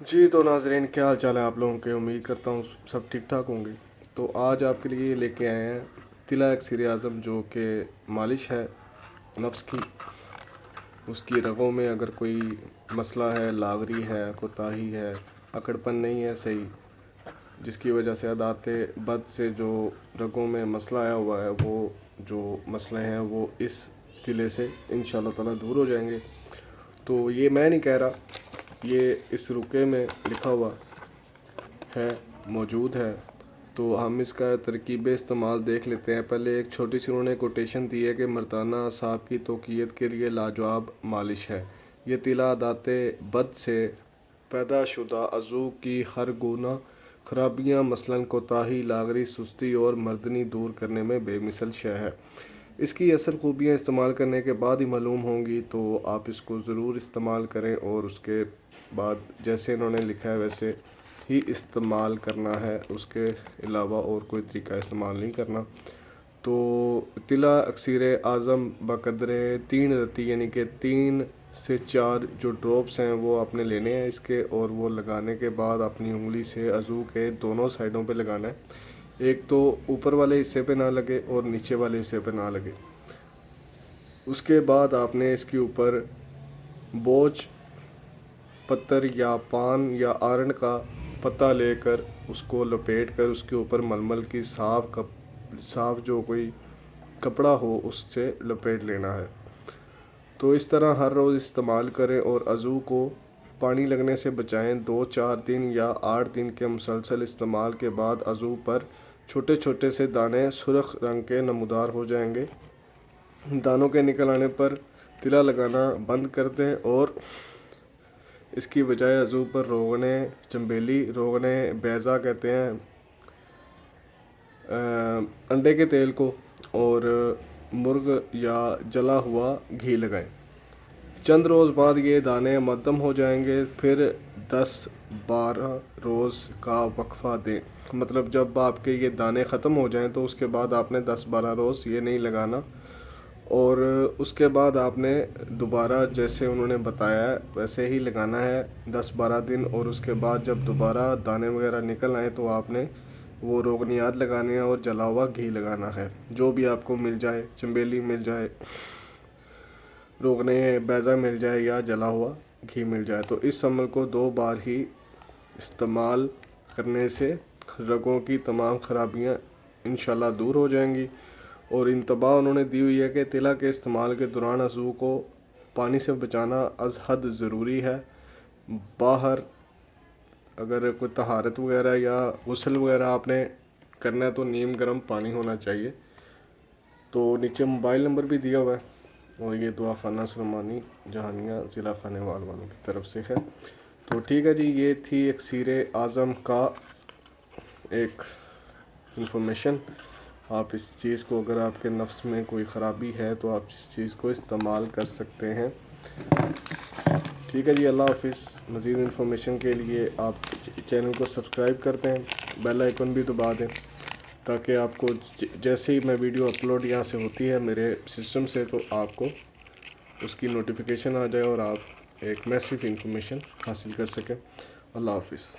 جی تو ناظرین، کیا حال چال ہے آپ لوگوں کے؟ امید کرتا ہوں سب ٹھیک ٹھاک ہوں گے۔ تو آج آپ کے لیے لے کے آئے ہیں طلا اکثر اعظم، جو کہ مالش ہے نفس کی۔ اس کی رگوں میں اگر کوئی مسئلہ ہے، لاغری ہے، کوتاہی ہے، اکڑپن نہیں ہے صحیح، جس کی وجہ سے عادات بد سے جو رگوں میں مسئلہ آیا ہوا ہے، وہ جو مسئلے ہیں وہ اس طلے سے انشاءاللہ تعالیٰ دور ہو جائیں گے۔ تو یہ میں نہیں کہہ رہا، یہ اس رقعے میں لکھا ہوا ہے، موجود ہے۔ تو ہم اس کا ترکیب استعمال دیکھ لیتے ہیں۔ پہلے ایک چھوٹی سی انہوں نے کوٹیشن دی ہے کہ مردانہ اعصاب کی توقیت کے لیے لاجواب مالش ہے۔ یہ طلا عادات بد سے پیدا شدہ عضو کی ہر گناہ خرابیاں مثلاً کوتاہی، لاغری، سستی اور مردنی دور کرنے میں بے مثل شے ہے۔ اس کی اصل خوبیاں استعمال کرنے کے بعد ہی معلوم ہوں گی، تو آپ اس کو ضرور استعمال کریں، اور اس کے بعد جیسے انہوں نے لکھا ہے ویسے ہی استعمال کرنا ہے، اس کے علاوہ اور کوئی طریقہ استعمال نہیں کرنا۔ تو طلا اکثر اعظم بقدر 3 رتی، یعنی کہ 3 سے 4 جو ڈراپس ہیں وہ آپ نے لینے ہیں اس کے، اور وہ لگانے کے بعد اپنی انگلی سے عضو کے دونوں سائڈوں پہ لگانا ہے۔ ایک تو اوپر والے حصے پہ نہ لگے اور نیچے والے حصے پہ نہ لگے۔ اس کے بعد آپ نے اس کے اوپر بوچ پتر یا پان یا آرن کا پتہ لے کر اس کو لپیٹ کر اس کے اوپر ململ کی صاف جو کوئی کپڑا ہو اس سے لپیٹ لینا ہے۔ تو اس طرح ہر روز استعمال کریں اور عضو کو پانی لگنے سے بچائیں۔ 2-4 دن یا 8 دن کے مسلسل استعمال کے بعد عضو پر چھوٹے چھوٹے سے دانے سرخ رنگ کے نمودار ہو جائیں گے۔ دانوں کے نکل آنے پر طلا لگانا بند کر دیں اور اس کی بجائے عضو پر روغن چنبیلی، روغن بیضہ کہتے ہیں انڈے کے تیل کو، اور مرغ یا جلا ہوا گھی لگائیں۔ چند روز بعد یہ دانے مدھم ہو جائیں گے، پھر 10-12 روز کا وقفہ دیں۔ مطلب جب آپ کے یہ دانے ختم ہو جائیں تو اس کے بعد آپ نے 10-12 روز یہ نہیں لگانا، اور اس کے بعد آپ نے دوبارہ جیسے انہوں نے بتایا ہے ویسے ہی لگانا ہے 10-12 دن، اور اس کے بعد جب دوبارہ دانے وغیرہ نکل آئیں تو آپ نے وہ روغنیات لگانے ہیں اور جلا ہوا گھی لگانا ہے، جو بھی آپ کو مل جائے، چنبیلی مل جائے، روغن بیضہ مل جائے یا جلا ہوا گھی مل جائے۔ تو اس عمل کو 2 بار ہی استعمال کرنے سے رگوں کی تمام خرابیاں انشاءاللہ دور ہو جائیں گی۔ اور انتباہ انہوں نے دی ہوئی ہے کہ طلا کے استعمال کے دوران عضو کو پانی سے بچانا از حد ضروری ہے۔ باہر اگر کوئی طہارت وغیرہ یا غسل وغیرہ آپ نے کرنا ہے تو نیم گرم پانی ہونا چاہیے۔ تو نیچے موبائل نمبر بھی دیا ہوا ہے، اور یہ دعا خانہ سلمانی جہانیہ ضلع خانے والوں کی طرف سے ہے۔ تو ٹھیک ہے جی، یہ تھی اکثر اعظم کا ایک انفارمیشن۔ آپ اس چیز کو، اگر آپ کے نفس میں کوئی خرابی ہے تو آپ اس چیز کو استعمال کر سکتے ہیں۔ ٹھیک ہے جی، اللہ حافظ۔ مزید انفارمیشن کے لیے آپ چینل کو سبسکرائب کر دیں، بیل آئیکن بھی دبا دیں، تاکہ آپ کو جیسے ہی میں ویڈیو اپلوڈ یہاں سے ہوتی ہے میرے سسٹم سے، تو آپ کو اس کی نوٹیفیکیشن آ جائے اور آپ ایک میسو انفارمیشن حاصل کر سکیں۔ اللہ حافظ۔